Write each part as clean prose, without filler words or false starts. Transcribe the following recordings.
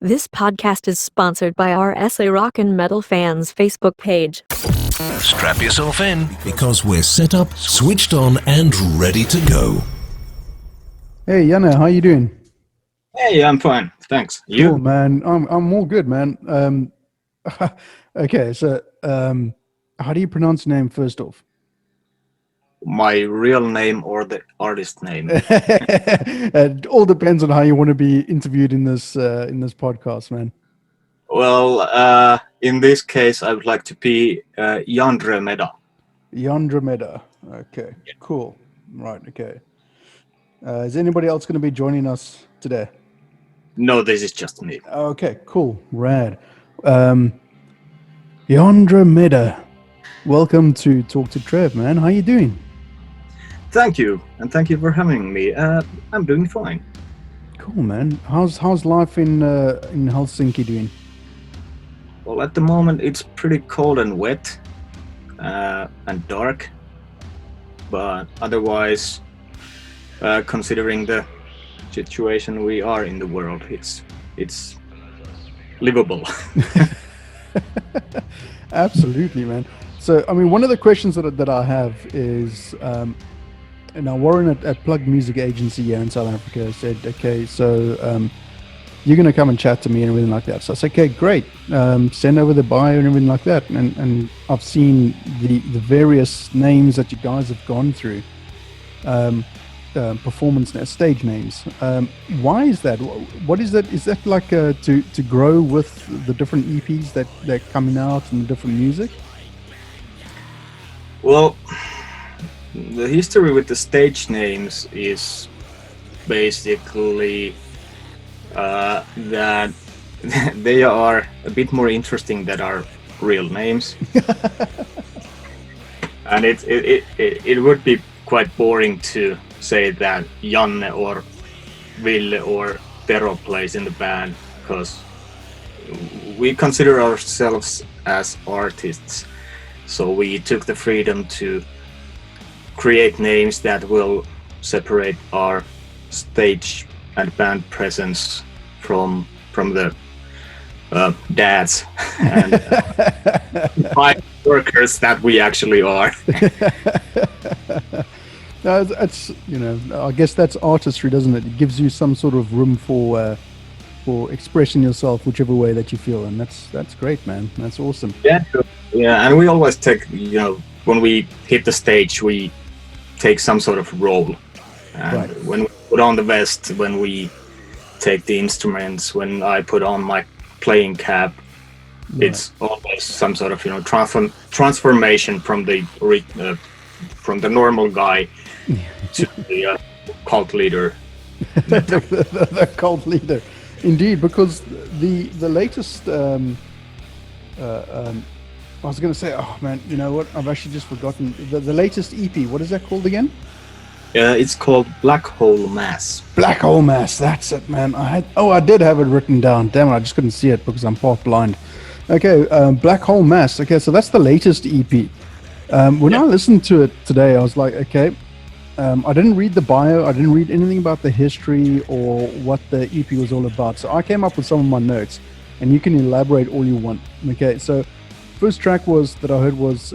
This podcast is sponsored by our SA Rock and Metal fans Facebook page. Strap yourself in because we're set up, switched on, and ready to go. Hey, Janne, how you doing? Hey, I'm fine. Thanks. You? Cool, man. I'm all good, man. Okay, so how do you pronounce your name first off? My real name or the artist name? It all depends on how you want to be interviewed in this podcast, man. Well, in this case, I would like to be Janne. Yandromeda. Okay, cool. Right, okay. Is anybody else going to be joining us today? No, this is just me. Okay, cool. Rad. Yandromeda. Welcome to Talk to Trev, man. How you doing? Thank you, and thank you for having me. I'm doing fine. Cool, man. How's life in Helsinki doing? Well, at the moment, it's pretty cold and wet and dark, but otherwise, considering the situation we are in the world, it's livable. Absolutely, man. So, I mean, one of the questions that I have is, now Warren at Plug Music Agency here in South Africa said, okay, so you're going to come and chat to me and everything like that. So I said, okay, great. Send over the bio and everything like that. And I've seen the various names that you guys have gone through, performance stage names. Why is that? What is that? Is that like to grow with the different EPs that are coming out and the different music? Well, the history with the stage names is basically that they are a bit more interesting than our real names, and it would be quite boring to say that Janne or Ville or Tero plays in the band, because we consider ourselves as artists, so we took the freedom to create names that will separate our stage and band presence from the dads and five workers that we actually are. No, it's I guess that's artistry, doesn't it? It gives you some sort of room for expressing yourself whichever way that you feel, and that's great, man. That's awesome. Yeah, and we always take, when we hit the stage, we take some sort of role, and Right. when we put on the vest, when we take the instruments, when I put on my playing cap, it's always some sort of transformation from the normal guy to the cult leader. the cult leader, indeed, because the latest I was going to say, oh man, you know what? I've actually just forgotten the latest EP. What is that called again? It's called Black Hole Mass. Black Hole Mass. That's it, man. I did have it written down. Damn it, I just couldn't see it because I'm part blind. Okay, Black Hole Mass. Okay, so that's the latest EP. When I listened to it today, I was like, okay. I didn't read the bio. I didn't read anything about the history or what the EP was all about. So I came up with some of my notes, and you can elaborate all you want. Okay, so first track that I heard was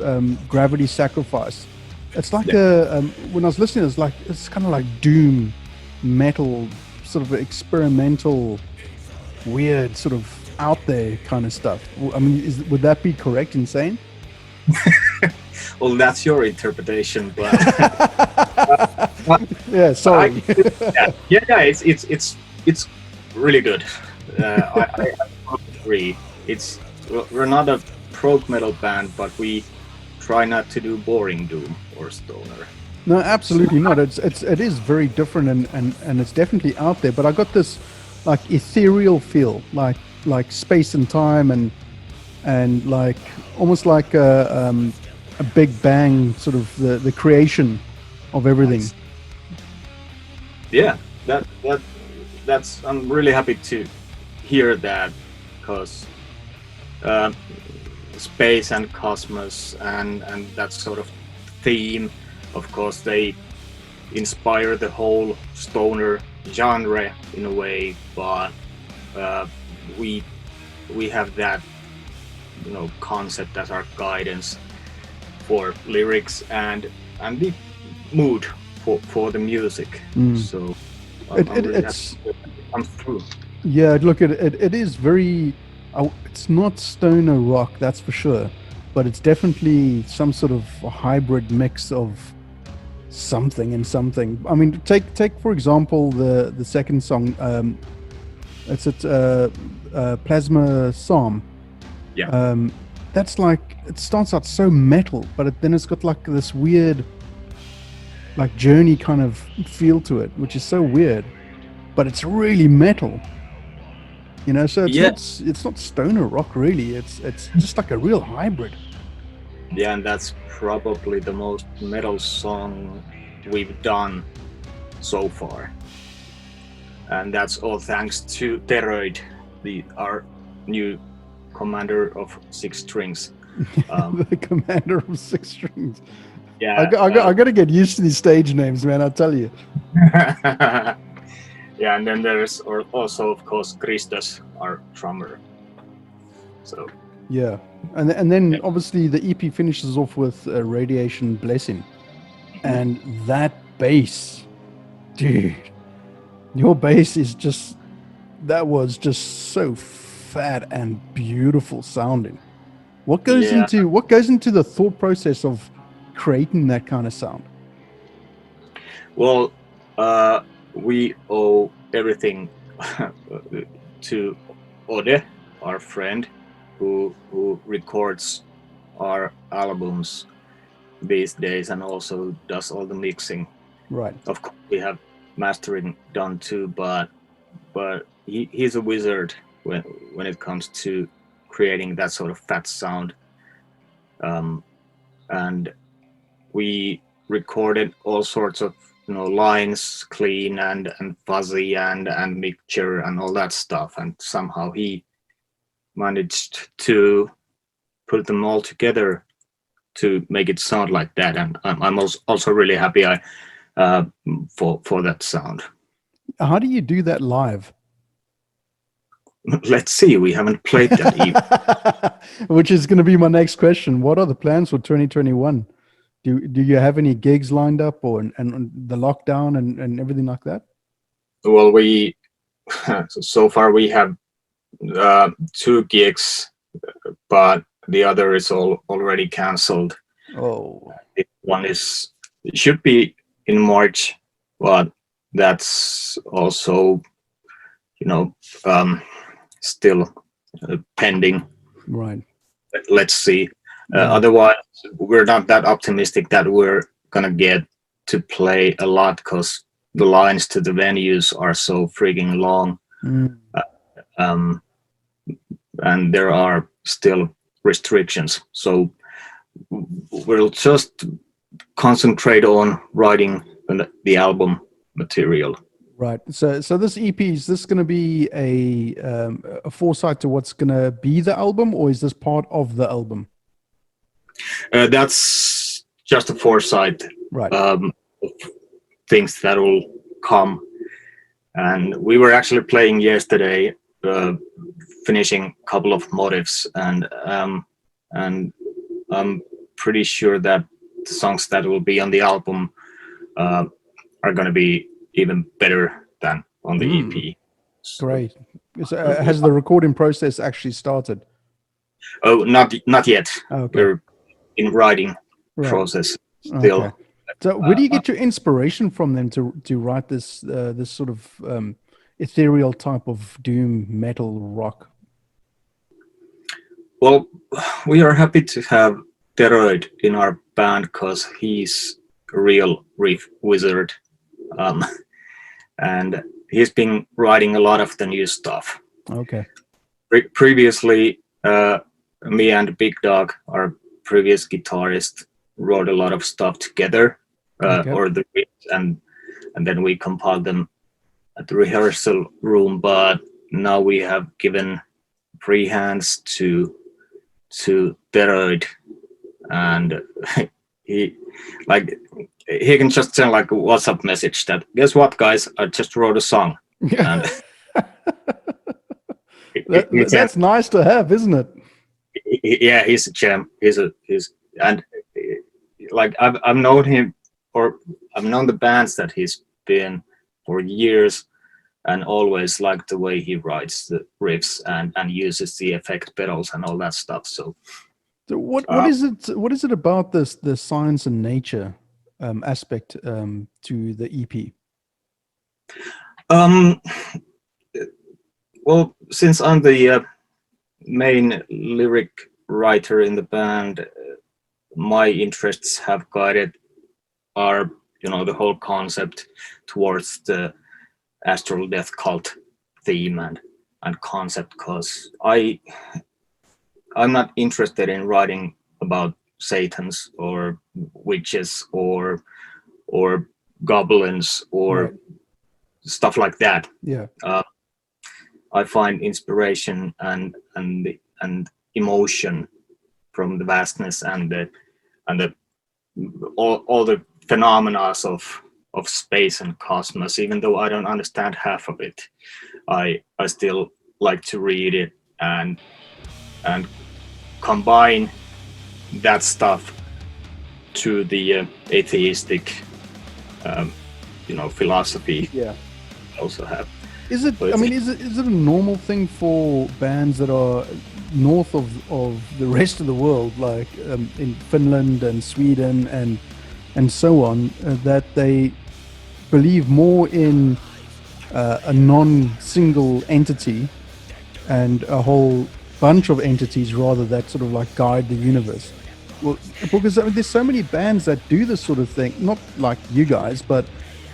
Gravity Sacrifice. It's like when I was listening, it's kind of like doom metal, sort of experimental, weird, sort of out there kind of stuff. I mean, would that be correct in saying? Well, that's your interpretation, but yeah, sorry. It's really good. I agree. We're not a prog metal band, but we try not to do boring doom or stoner. No, absolutely not. It is very different and it's definitely out there. But I got this like ethereal feel, like space and time and like almost like a Big Bang, sort of the creation of everything. Nice. Yeah, that's I'm really happy to hear that, because space and cosmos and that sort of theme, of course, they inspire the whole stoner genre in a way, but we have that, you know, concept as our guidance for lyrics and the mood for the music. So I'm really it's happy it comes through. yeah. Look, it is very. It's not stoner rock, that's for sure, but it's definitely some sort of a hybrid mix of something and something. I mean, take for example the second song. It's Plasma Psalm. Yeah. That's like, it starts out so metal, but then it's got like this weird, like journey kind of feel to it, which is so weird, but it's really metal. You know, so it's not stoner rock really. It's just like a real hybrid. Yeah, and that's probably the most metal song we've done so far. And that's all thanks to Teroid, our new commander of 6 strings. The commander of 6 strings. Yeah, I got to get used to these stage names, man. I'll tell you. Yeah, and then there's also, of course, Christos, our drummer. So yeah, and then obviously the EP finishes off with Radiation Blessing, and that bass, dude, your bass is that was just so fat and beautiful sounding. What goes into the thought process of creating that kind of sound? Well, we owe everything to Ode, our friend, who records our albums these days and also does all the mixing. Right. Of course, we have mastering done too, but he's a wizard when it comes to creating that sort of fat sound. And we recorded all sorts of, you know, lines clean and fuzzy and mixture and all that stuff, and somehow he managed to put them all together to make it sound like that. And I'm also really happy for that sound. How do you do that live? Let's see, we haven't played that even. Which is going to be my next question. What are the plans for 2021? Do you have any gigs lined up, or and the lockdown and everything like that? Well, so far we have 2 gigs, but the other is already cancelled. Oh, One should be in March, but that's also, you know, still pending. right. Let's see. Otherwise, we're not that optimistic that we're gonna get to play a lot, because the lines to the venues are so freaking long. And there are still restrictions. So we'll just concentrate on writing the album material. Right. So this EP, is this going to be a foresight to what's going to be the album, or is this part of the album? That's just a foresight. Right. Of things that will come. And we were actually playing yesterday, finishing a couple of motifs, and I'm pretty sure that the songs that will be on the album are going to be even better than on the EP. So, great. Has the recording process actually started? Oh, not yet. Okay. We're in writing process still. Okay. So where do you get your inspiration from then to write this this sort of ethereal type of doom metal rock? Well, we are happy to have Teroid in our band because he's a real riff wizard. And he's been writing a lot of the new stuff. Okay. Previously, me and Big Dog, our previous guitarist, wrote a lot of stuff together, or the riffs, and then we compiled them at the rehearsal room. But now we have given free hands to Teroid, and he can just send like a WhatsApp message that, guess what, guys, I just wrote a song. And That's nice to have, isn't it? Yeah, he's a gem. He's and like I've known him, or I've known the bands that he's been for years, and always liked the way he writes the riffs and uses the effect pedals and all that stuff. So what is it? What is it about the science and nature aspect to the EP? Well, since I'm the main lyric writer in the band, my interests have guided our, the whole concept towards the Astral Death Cult theme and concept, because I'm not interested in writing about Satans or witches or goblins or stuff like that. Yeah. I find inspiration and emotion from the vastness and all the phenomena of space and cosmos. Even though I don't understand half of it, I still like to read it and combine that stuff to the atheistic philosophy. Yeah. I also have. Is it a normal thing for bands that are north of the rest of the world, like in Finland and Sweden and so on, that they believe more in a non-single entity and a whole bunch of entities rather that sort of like guide the universe? Well, because there's so many bands that do this sort of thing, not like you guys, but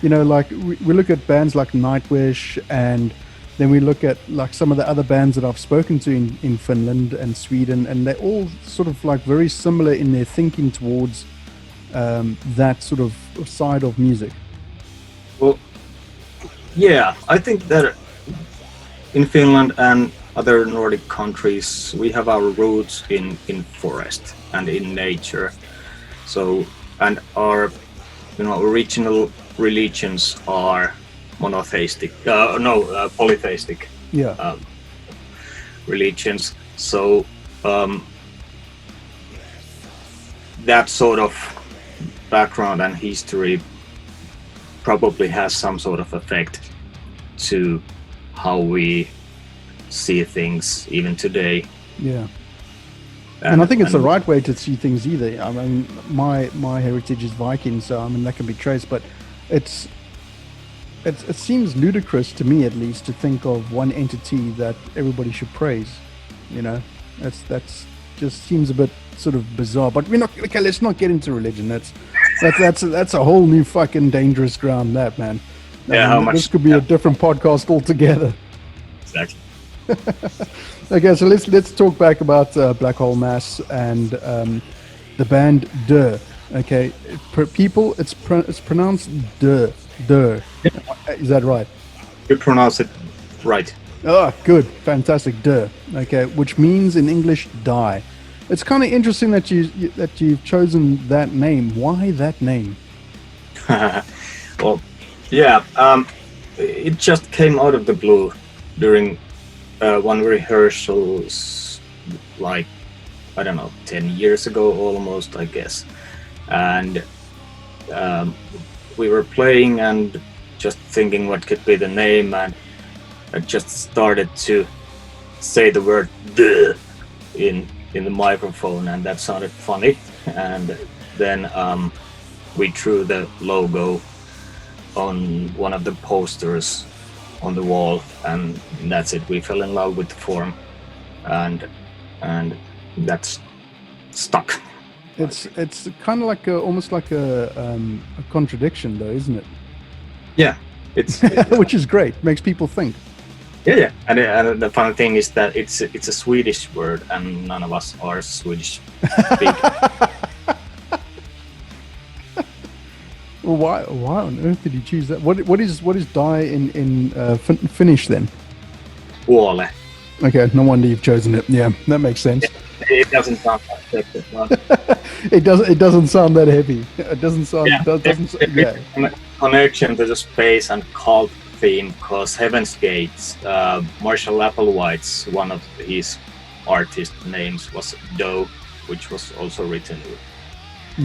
like we look at bands like Nightwish, and then we look at like some of the other bands that I've spoken to in Finland and Sweden, and they're all sort of like very similar in their thinking towards that sort of side of music. Well, yeah, I think that in Finland and other Nordic countries, we have our roots in forest and in nature. So, and our original religions are monotheistic, polytheistic religions. So that sort of background and history probably has some sort of effect to how we see things even today. Yeah. And I think it's the right way to see things either. I mean, my heritage is Viking, so I mean that can be traced, but it seems ludicrous to me, at least, to think of one entity that everybody should praise. That's just seems a bit sort of bizarre. But let's not get into religion. That's a whole new fucking dangerous ground, that, man. Yeah, this could be a different podcast altogether. Exactly. Okay, so let's talk back about Black Hole Mass and the band Duh. Okay, people, it's pronounced Duh. Is that right? You pronounce it right. Oh, good, fantastic, Duh. Okay, which means in English die. It's kind of interesting that you've chosen that name. Why that name? Well, yeah, it just came out of the blue during one rehearsals, like, I don't know, 10 years ago almost, I guess. And we were playing and just thinking what could be the name, and I just started to say the word "duh" in the microphone, and that sounded funny. And then we drew the logo on one of the posters on the wall, and that's it. We fell in love with the form, and that's stuck. It's kind of like almost like a contradiction, though, isn't it? Yeah, it's which is great. Makes people think. Yeah. And the funny thing is that it's a Swedish word, and none of us are Swedish speakers. Well, why on earth did you choose that? What is die in Finnish then? Huole. Okay, no wonder you've chosen it. Yeah, that makes sense. It doesn't sound that effective. No? It doesn't sound that heavy. It doesn't sound. Yeah. Doesn't. Yeah. Connection to the space and cult theme because Heaven's Gates, Marshall Applewhite's one of his artist names was Doe, which was also written with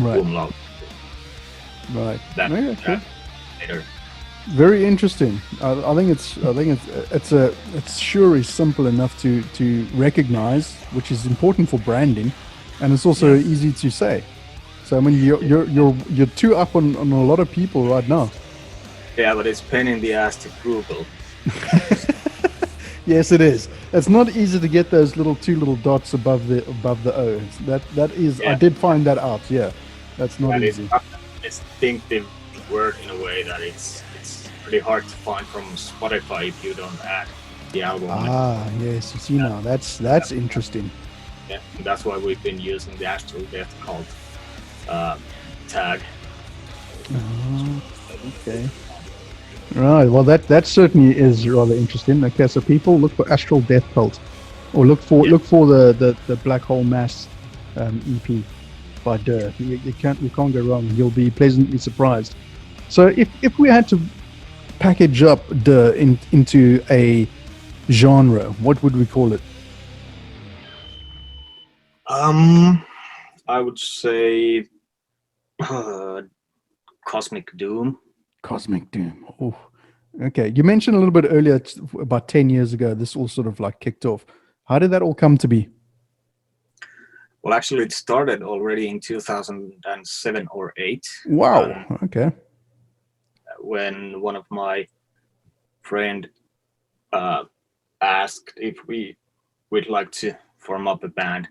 Right. umlaut. Right. That, Okay, cool. that later. Very interesting. I think it's surely simple enough to recognize, which is important for branding, and it's also easy to say. So I mean, you're too up on a lot of people right now. Yeah, but it's pain in the ass to Google. Yes, it is. It's not easy to get those two little dots above the O. That is. I did find that out. Yeah, that's not easy. It's not a distinctive word in a way that it's pretty hard to find from Spotify if you don't add the album. Ah, yes. You see now, that's interesting. Yeah, and that's why we've been using the Astral Death Cult tag. Okay. Right. Well, that certainly is rather interesting. Okay, so people look for Astral Death Cult, or look for the Black Hole Mass EP by Durr. You can't go wrong. You'll be pleasantly surprised. So if we had to package up Durr into a genre, what would we call it? I would say Cosmic Doom. Cosmic Doom. Oh, okay. You mentioned a little bit earlier, about 10 years ago, this all sort of like kicked off. How did that all come to be? Well, actually, it started already in 2007 or 8. Wow. Okay. When one of my friend asked if we'd like to form up a band,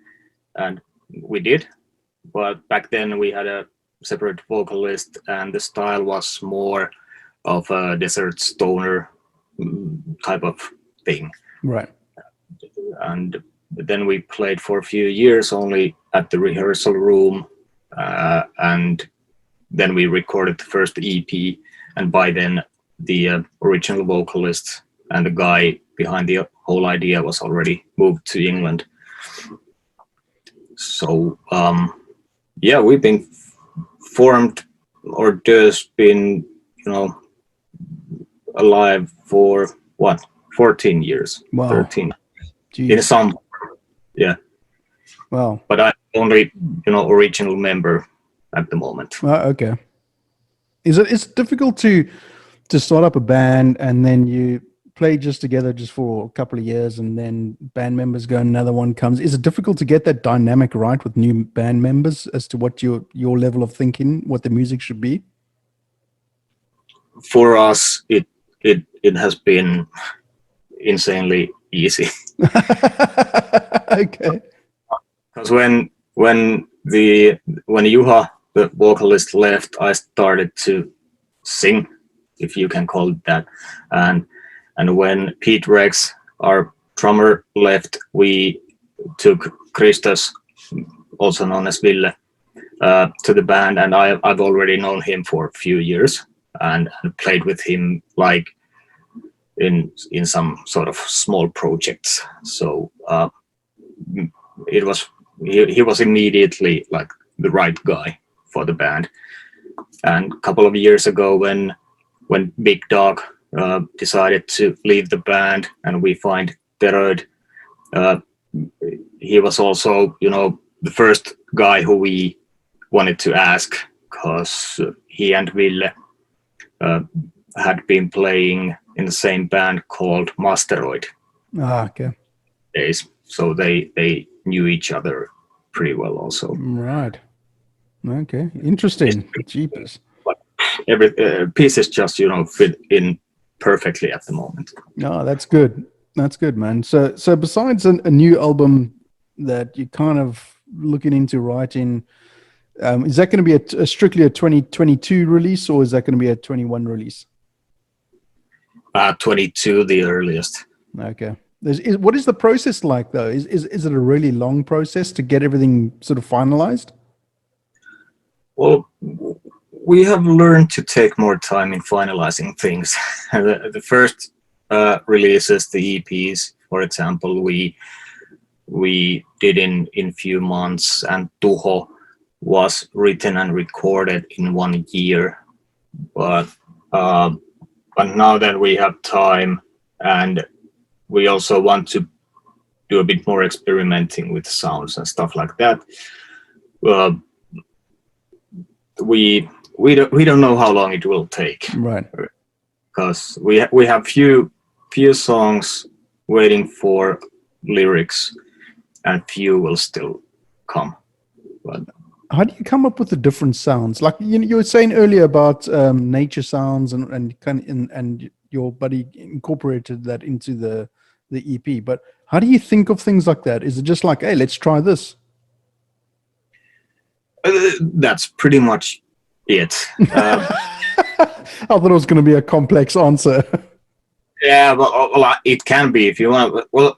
and we did. But back then we had a separate vocalist, and the style was more of a desert stoner type of thing. Right. And then we played for a few years only at the rehearsal room, and then we recorded the first EP. And by then, the original vocalist and the guy behind the whole idea was already moved to England. So, we've been formed, or just been, alive for 14 years, Wow. 13. Jeez. In some, yeah. Wow. But I'm only, original member at the moment. Okay. It's difficult to start up a band and then you play just together just for a couple of years and then band members go and another one comes. Is it difficult to get that dynamic right with new band members as to what your level of thinking, what the music should be? For us, it has been insanely easy. Okay. Because when Juha, the vocalist, left, I started to sing, if you can call it that. And when Pete Rex, our drummer, left, we took Christos, also known as Ville, to the band, and I've already known him for a few years and played with him like in some sort of small projects. So he was immediately like the right guy for the band. And a couple of years ago, when Big Dog decided to leave the band and we find Terod, he was also, the first guy who we wanted to ask, because he and Ville had been playing in the same band called Masteroid. Okay. Days, so they knew each other pretty well also. Right. Okay. Interesting. Jeepers. But every pieces just fit in perfectly at the moment. No, that's good. That's good, man. So besides a new album that you're kind of looking into writing, is that going to be a strictly a 2022 release, or is that going to be a 21 release? 22, the earliest. Okay. What is the process like, though? Is it a really long process to get everything sort of finalized? Well, we have learned to take more time in finalizing things. The first releases, the EPs, for example, we did in few months, and Tuho was written and recorded in 1 year. But but now that we have time and we also want to do a bit more experimenting with sounds and stuff like that, we don't know how long it will take, Right. because we have few songs waiting for lyrics, and few will still come. But how do you come up with the different sounds? Like you were saying earlier about nature sounds and your buddy incorporated that into the EP. But how do you think of things like that? Is it just like, hey, let's try this? That's pretty much it. I thought it was going to be a complex answer. Yeah, well, it can be if you want. Well,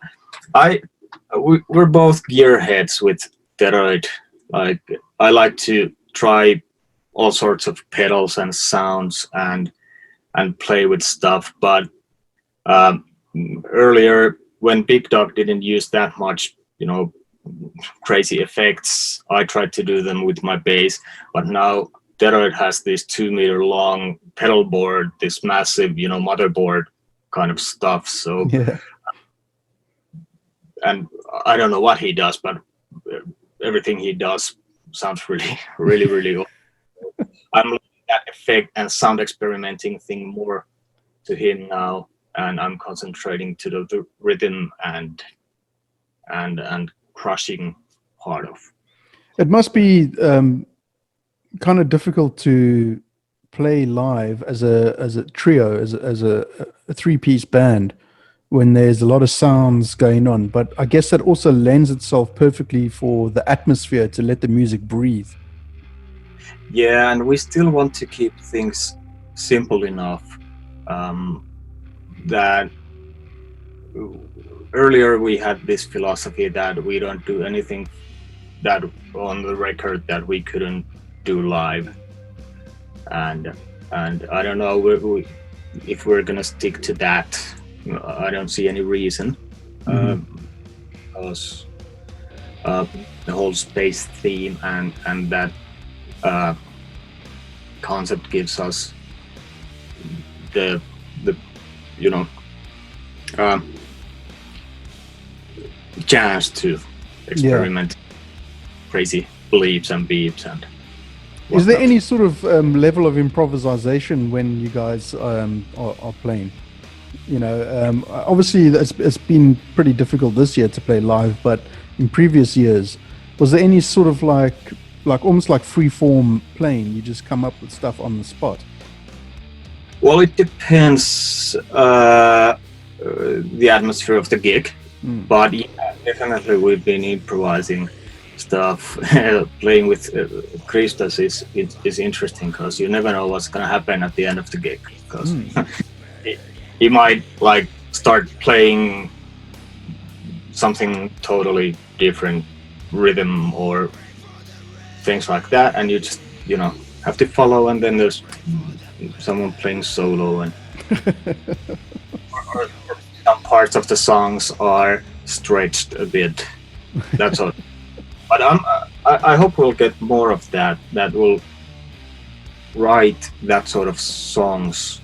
we're both gearheads with Deroid. Like, I like to try all sorts of pedals and sounds and play with stuff. But earlier, when Big Dog didn't use that much, crazy effects, I tried to do them with my bass. But now Deroid has this 2-meter long pedal board, this massive, motherboard kind of stuff. So, Yeah. And I don't know what he does, but everything he does sounds really, really, really good. I'm leaving that effect and sound experimenting thing more to him now, and I'm concentrating to the rhythm and crushing part of. It must be kind of difficult to play live as a trio, as a 3-piece band, when there's a lot of sounds going on. But I guess that also lends itself perfectly for the atmosphere to let the music breathe. Yeah, and we still want to keep things simple enough that earlier we had this philosophy that we don't do anything that on the record that we couldn't do live. And I don't know if we're gonna stick to that. I don't see any reason, because the whole space theme and that concept gives us the chance to experiment crazy bleeps and beeps and whatnot. Is there any sort of level of improvisation when you guys are playing? Obviously it's been pretty difficult this year to play live, but in previous years, was there any sort of like almost like free form playing? You just come up with stuff on the spot? Well, it depends the atmosphere of the gig, but yeah, definitely we've been improvising stuff. Playing with Christos is interesting because you never know what's gonna happen at the end of the gig, because he might like start playing something totally different rhythm or things like that, and you just have to follow, and then there's someone playing solo, and or some parts of the songs are stretched a bit. That's all. But I hope we'll get more of that will write that sort of songs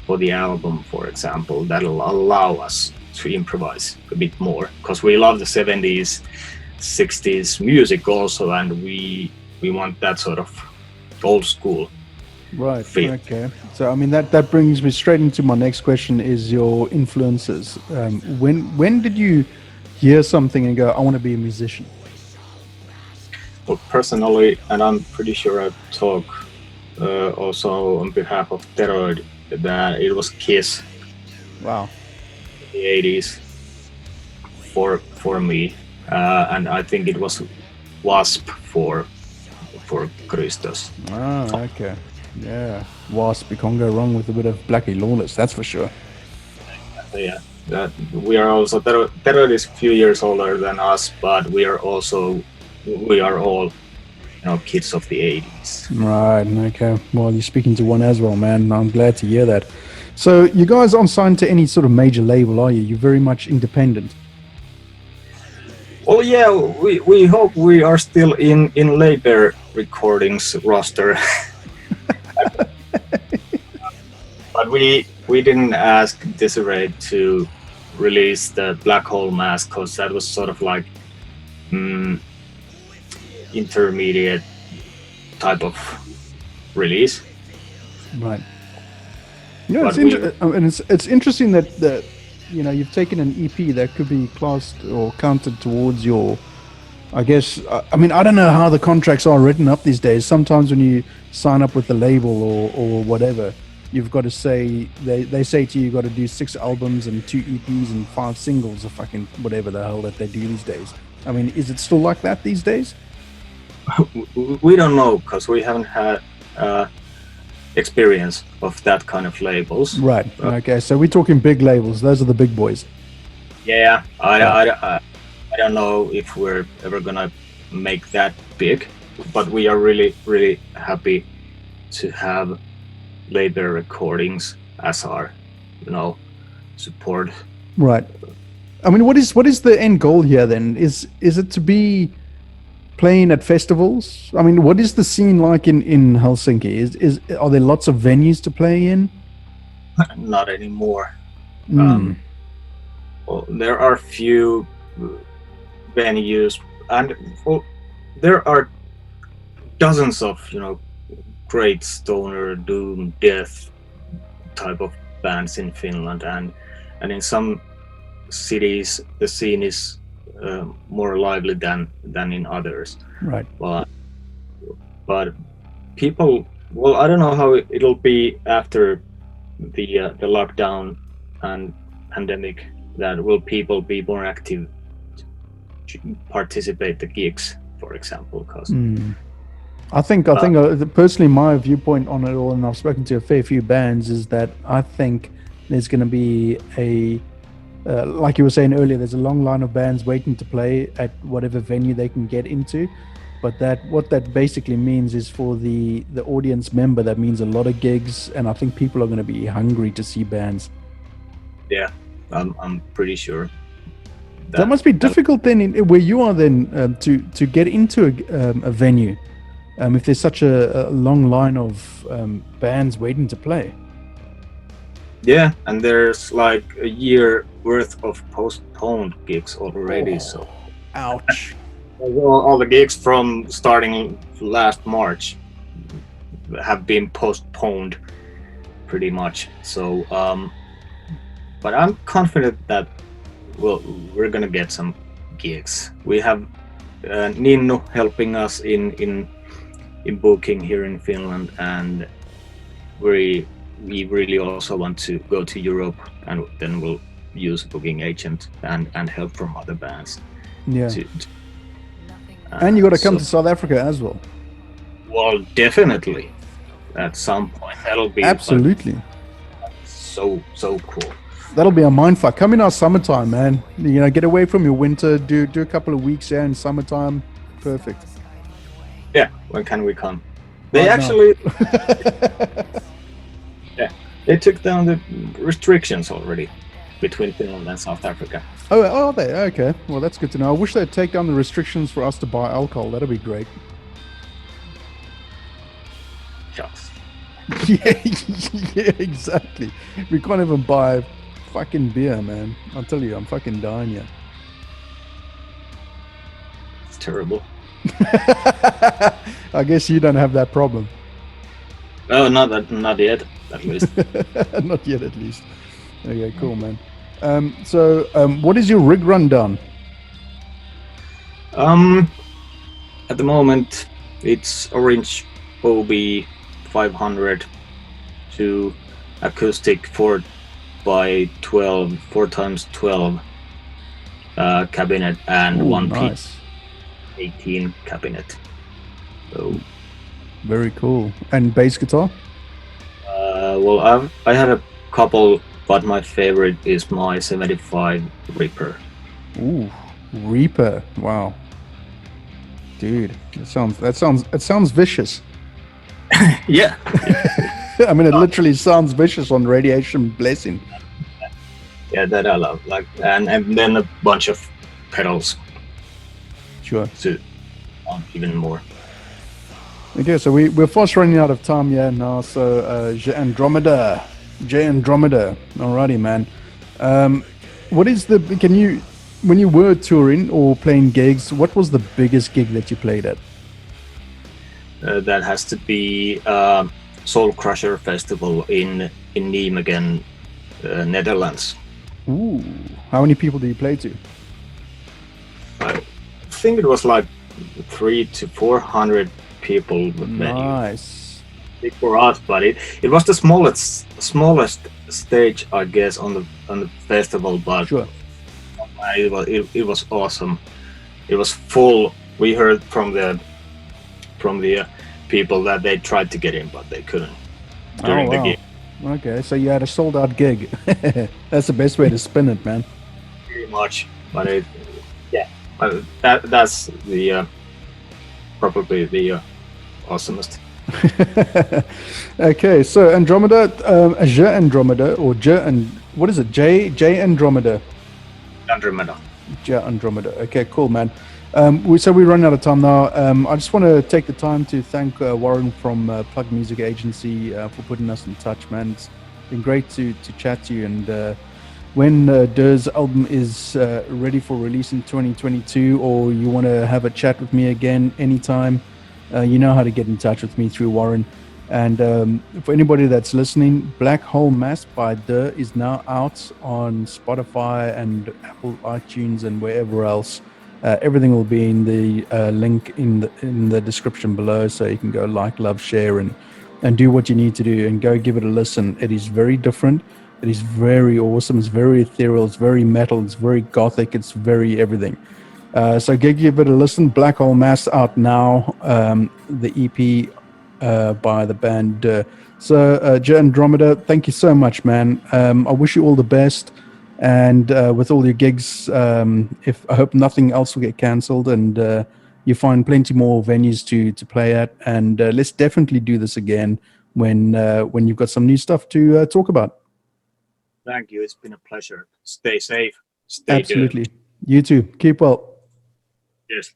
for the album, for example, that'll allow us to improvise a bit more, because we love the 70s 60s music also, and we want that sort of old school feel. Okay, so I mean that brings me straight into my next question, is your influences. When did you hear something and go, I want to be a musician? Well, personally, and I'm pretty sure I talk also on behalf of Deroid, that it was Kiss. Wow. In the 80s for me, and I think it was Wasp for Christos. Okay. Yeah, Wasp, you can't go wrong with a bit of Blackie Lawless, that's for sure. Yeah, that we are also Deroid is a few years older than us, but we are all kids of the 80s. Right, okay. Well, you're speaking to one as well, man. I'm glad to hear that. So you guys aren't signed to any sort of major label, are you? You're very much independent. Well, yeah, we hope we are still in Labor Recordings roster. But we we didn't ask Desiree to release the Black Hole Mask because that was sort of like intermediate type of release. Right. Yeah, But it's interesting that you've taken an EP that could be classed or counted towards your. I guess I mean I don't know how the contracts are written up these days. Sometimes when you sign up with the label or whatever, you've got to say they say to you got to do 6 albums and 2 EPs and 5 singles or fucking whatever the hell that they do these days. I mean, is it still like that these days? we don't know because we haven't had experience of that kind of labels. Right. Okay. So we're talking big labels. Those are the big boys. Yeah, I don't know if we're ever gonna make that big, but we are really, really happy to have labor recordings as our, support. Right. I mean, what is the end goal here then? Is it to be playing at festivals? I mean, what is the scene like in Helsinki? Are there lots of venues to play in? Not anymore. Well, there are few venues, and there are dozens of great stoner, doom, death type of bands in Finland, and in some cities the scene is more lively than in others. Right. But people, well, I don't know how it'll be after the lockdown and pandemic. That will people be more active to participate the gigs, for example? Because I think personally my viewpoint on it all, and I've spoken to a fair few bands, is that I think there's going to be like you were saying earlier, there's a long line of bands waiting to play at whatever venue they can get into. But what that basically means is for the audience member, that means a lot of gigs, and I think people are going to be hungry to see bands. Yeah, I'm pretty sure. That must be difficult then, where you are then, to get into a venue, if there's such a long line of bands waiting to play. Yeah, and there's like a year worth of postponed gigs already. So, ouch. All the gigs from starting last March have been postponed, pretty much. So, but I'm confident that we're gonna get some gigs. We have Ninnu helping us in booking here in Finland, and we really also want to go to Europe, and then we'll use a booking agent and help from other bands. Yeah. And you got to come to South Africa as well. Well, definitely. At some point, that'll be absolutely so cool. That'll be a mindfuck. Come in our summertime, man. Get away from your winter. Do a couple of weeks there in summertime. Perfect. Yeah. When can we come? They actually. Yeah, they took down the restrictions already between Finland and South Africa. Oh, are they? Okay. Well, that's good to know. I wish they'd take down the restrictions for us to buy alcohol. That'd be great. Shucks. Yeah, exactly. We can't even buy fucking beer, man. I'll tell you, I'm fucking dying here. It's terrible. I guess you don't have that problem. Oh, not yet, at least. Not yet, at least. Okay, cool, man. So, what is your rig rundown? At the moment, it's Orange OB 500 to acoustic 4x12 cabinet and one nice. P18 cabinet. So very cool. And bass guitar? Well, I had a couple, but my favorite is my 75 Reaper. Ooh, Reaper! Wow, dude, that sounds vicious. Yeah. I mean, it literally sounds vicious on Radiation Blessing. Yeah, that I love. And then a bunch of pedals. Sure. To even more. Okay, so we're fast running out of time here now. So Andromeda, J Andromeda. Alrighty, man. What is the? Can you, when you were touring or playing gigs, what was the biggest gig that you played at? That has to be Soul Crusher Festival in Nijmegen, Netherlands. Ooh, how many people do you play to? I think it was like 300 to 400 people venue. Nice. Big for us, but it was the smallest stage, I guess, on the festival. But Sure. it was awesome. It was full. We heard from the people that they tried to get in, but they couldn't during the gig. Okay, so you had a sold out gig. That's the best way to spin it, man. Pretty much, but that's the probably the awesomest. Okay, so Andromeda, J Andromeda, or J and what is it? J Andromeda. Andromeda. J Andromeda. Okay, cool, man. So we run out of time now. I just want to take the time to thank Warren from Plug Music Agency for putting us in touch, man. It's been great to chat to you. And when Dur's album is ready for release in 2022, or you want to have a chat with me again anytime, you know how to get in touch with me through Warren. And for anybody that's listening, Black Hole Mass by Dur is now out on Spotify and Apple iTunes and wherever else. Everything will be in the link in the description below, so you can go like, love, share, and do what you need to do, and go give it a listen. It is very different. It is very awesome. It's very ethereal. It's very metal. It's very gothic. It's very everything. So go give it a listen. Black Hole Mass out now. The EP by the band. So J Andromeda, thank you so much, man. I wish you all the best. And with all your gigs, if I hope nothing else will get cancelled, and you find plenty more venues to play at. And let's definitely do this again when you've got some new stuff to talk about. Thank you. It's been a pleasure. Stay safe. Stay Absolutely. You too. Keep well. Yes.